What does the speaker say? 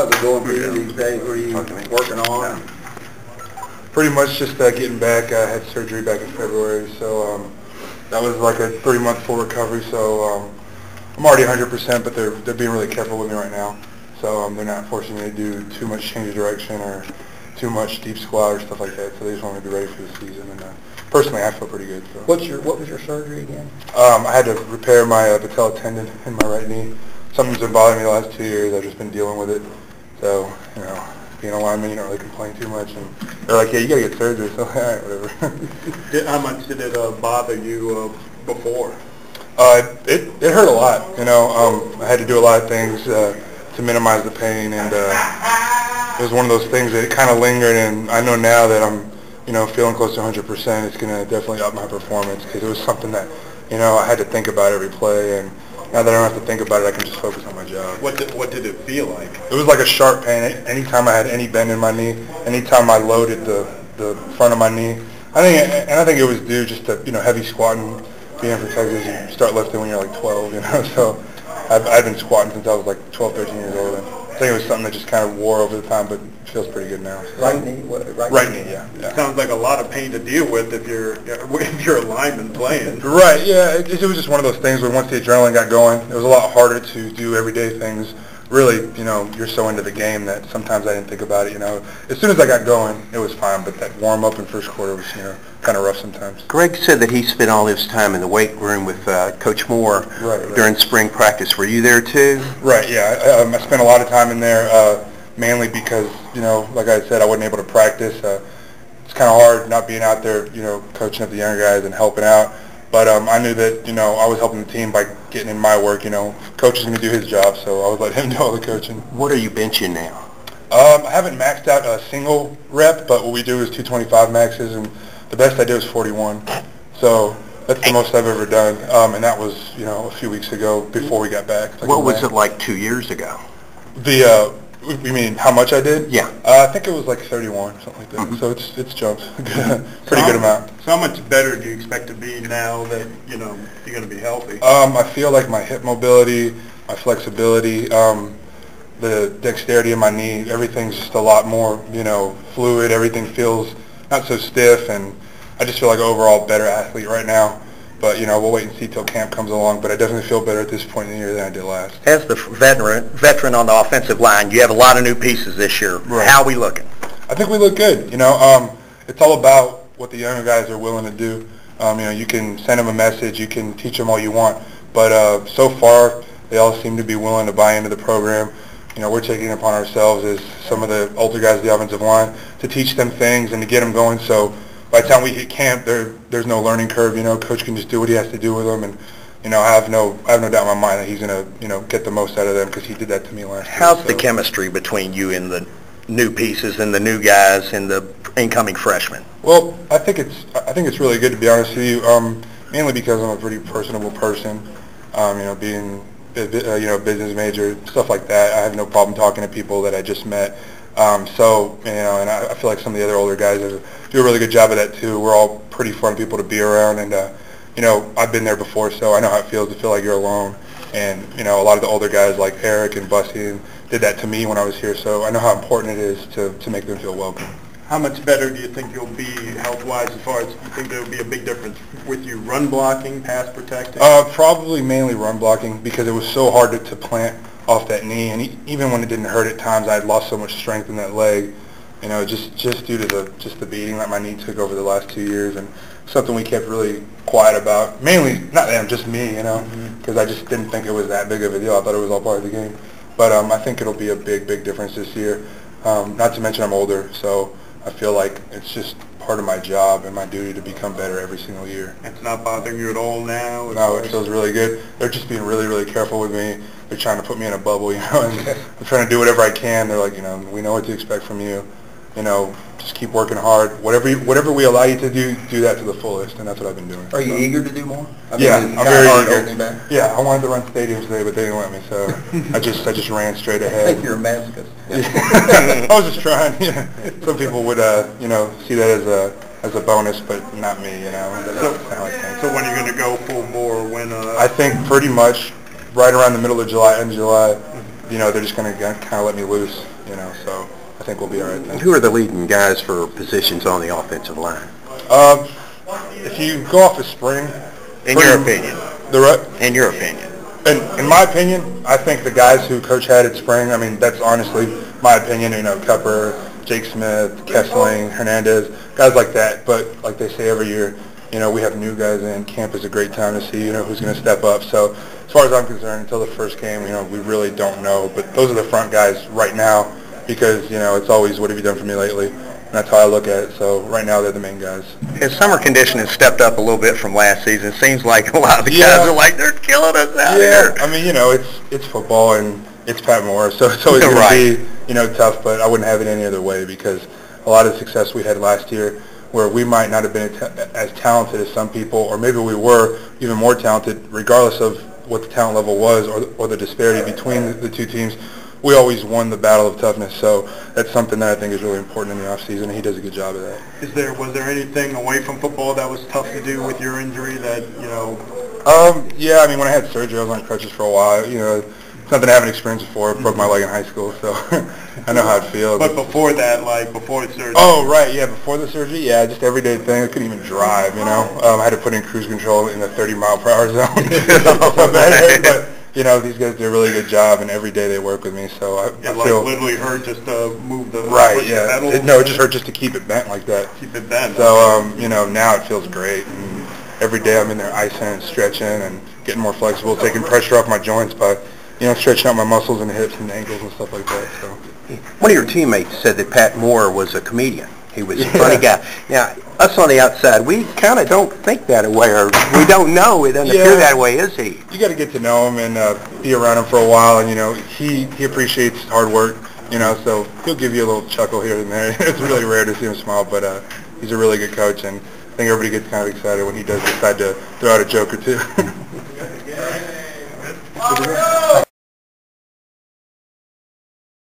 How's it going for you these days? What are you working on? Pretty much just getting back. I had surgery back in February, so that was like a 3-month full recovery. So I'm already 100%, but they're being really careful with me right now. So they're not forcing me to do too much change of direction or too much deep squat or stuff like that. So they just want me to be ready for the season. And personally, I feel pretty good. So. What was your surgery again? I had to repair my patella tendon in my right knee. Something's been bothering me the last 2 years. I've just been dealing with it. So, being a lineman, you don't really complain too much. And they're like, yeah, you got to get surgery. So, all right, whatever. How much did it bother you before? It hurt a lot. I had to do a lot of things to minimize the pain. And it was one of those things that kind of lingered. And I know now that I'm, feeling close to 100%, it's going to definitely up my performance because it was something that, I had to think about every play. And now that I don't have to think about it, I can just focus on my job. What did it feel like? It was like a sharp pain. Anytime I had any bend in my knee, anytime I loaded the front of my knee, I think it was due just to heavy squatting. Being from Texas, you start lifting when you're like 12, So I've been squatting since I was like 12, 13 years old. And I think it was something that just kind of wore over the time, but it feels pretty good now. So. Right knee, right knee, yeah. Sounds like a lot of pain to deal with if you're a lineman playing. Right, yeah. It was just one of those things where once the adrenaline got going, it was a lot harder to do everyday things. Really, you're so into the game that sometimes I didn't think about it. As soon as I got going, it was fine. But that warm up in first quarter was, kind of rough sometimes. Greg said that he spent all his time in the weight room with Coach Moore during spring practice. Were you there too? Right, yeah. I spent a lot of time in there, mainly because, like I said, I wasn't able to practice. It's kind of hard not being out there, coaching up the younger guys and helping out. But I knew that, I was helping the team by getting in my work. Coach is going to do his job, so I would let him do all the coaching. What are you benching now? I haven't maxed out a single rep, but what we do is 225 maxes, and the best I do is 41. So that's the most I've ever done, and that was, a few weeks ago before we got back. What was it like 2 years ago? You mean how much I did? Yeah. I think it was like 31, something like that. Mm-hmm. So it's jumped. Pretty good amount. So how much better do you expect to be now that, you're going to be healthy? I feel like my hip mobility, my flexibility, the dexterity in my knee, everything's just a lot more, fluid. Everything feels not so stiff, and I just feel like an overall better athlete right now. But, we'll wait and see till camp comes along. But I definitely feel better at this point in the year than I did last. As the veteran on the offensive line, you have a lot of new pieces this year. Right. How are we looking? I think we look good. It's all about what the younger guys are willing to do. You can send them a message. You can teach them all you want. But so far, they all seem to be willing to buy into the program. We're taking it upon ourselves as some of the older guys of the offensive line to teach them things and to get them going. So by the time we hit camp, there's no learning curve. Coach can just do what he has to do with them, and I have no doubt in my mind that he's gonna get the most out of them because he did that to me last year. How's the chemistry between you and the new pieces and the new guys and the incoming freshmen? Well, I think it's really good, to be honest with you. Mainly because I'm a pretty personable person. Being a business major, stuff like that. I have no problem talking to people that I just met. And I feel like some of the other older guys do a really good job of that too. We're all pretty fun people to be around, and I've been there before, so I know how it feels to feel like you're alone. And a lot of the older guys like Eric and Bussy did that to me when I was here, so I know how important it is to make them feel welcome. How much better do you think you'll be health-wise as far as you think there will be a big difference with you run blocking, pass protecting? Probably mainly run blocking because it was so hard to plant off that knee, and even when it didn't hurt at times, I had lost so much strength in that leg. Just due to the beating that my knee took over the last 2 years, and something we kept really quiet about. Mainly, not them, just me, because I just didn't think it was that big of a deal. I thought it was all part of the game. But I think it'll be a big difference this year. Not to mention I'm older, so I feel like it's just part of my job and my duty to become better every single year. It's not bothering you at all now? No, it feels really good. They're just being really, really careful with me. They're trying to put me in a bubble, and I'm trying to do whatever I can. They're like, we know what to expect from you. Just keep working hard. Whatever we allow you to do that to the fullest, and that's what I've been doing. Are you eager to do more? I'm very eager. Yeah, I wanted to run stadiums today, but they didn't let me, so I just ran straight ahead. I think you're a masochist. I was just trying. Yeah. Some people would, see that as a bonus, but not me. So when are you going to go full bore? I think pretty much right around the middle of July, end of July. They're just going to kind of let me loose. so I think we'll be all right then. Who are the leading guys for positions on the offensive line? If you go off the spring, In your opinion. In your opinion. In my opinion, I think the guys who Coach had at spring, I mean, that's honestly my opinion, Cupper, Jake Smith, Kessling, Hernandez, guys like that. But like they say every year, we have new guys in. Camp is a great time to see, who's going to step up. So as far as I'm concerned, until the first game, we really don't know. But those are the front guys right now because, it's always, what have you done for me lately? And that's how I look at it. So right now, they're the main guys. His summer condition has stepped up a little bit from last season. It seems like a lot of the guys are like, they're killing us out here. I mean, it's football and it's Pat Moore, so it's always going to be, tough, but I wouldn't have it any other way because a lot of the success we had last year where we might not have been as talented as some people, or maybe we were even more talented, regardless of what the talent level was or the disparity between the two teams, we always won the battle of toughness. So that's something that I think is really important in the offseason, and he does a good job of that. Was there anything away from football that was tough to do with your injury that, Yeah, I mean, when I had surgery, I was on crutches for a while. Something I haven't experienced before. I broke my leg in high school, so I know how it feels. But before that, before the surgery? Oh, right, yeah, before the surgery, yeah, just everyday thing. I couldn't even drive, I had to put in cruise control in the 30-mile-per-hour zone. But, these guys do a really good job, and every day they work with me, so I feel... literally hurt just to move the... Right, yeah. It just hurt just to keep it bent like that. Keep it bent. So, now it feels great, and every day I'm in there icing and stretching and getting more flexible, taking pressure off my joints by... stretching out my muscles and hips and ankles and stuff like that. So, one of your teammates said that Pat Moore was a comedian. He was a funny guy. Now, us on the outside, we kind of don't think that way, or we don't know. It doesn't appear that way, is he? You got to get to know him and be around him for a while, and he appreciates hard work. So he'll give you a little chuckle here and there. It's really rare to see him smile, but he's a really good coach, and I think everybody gets kind of excited when he does decide to throw out a joke or two.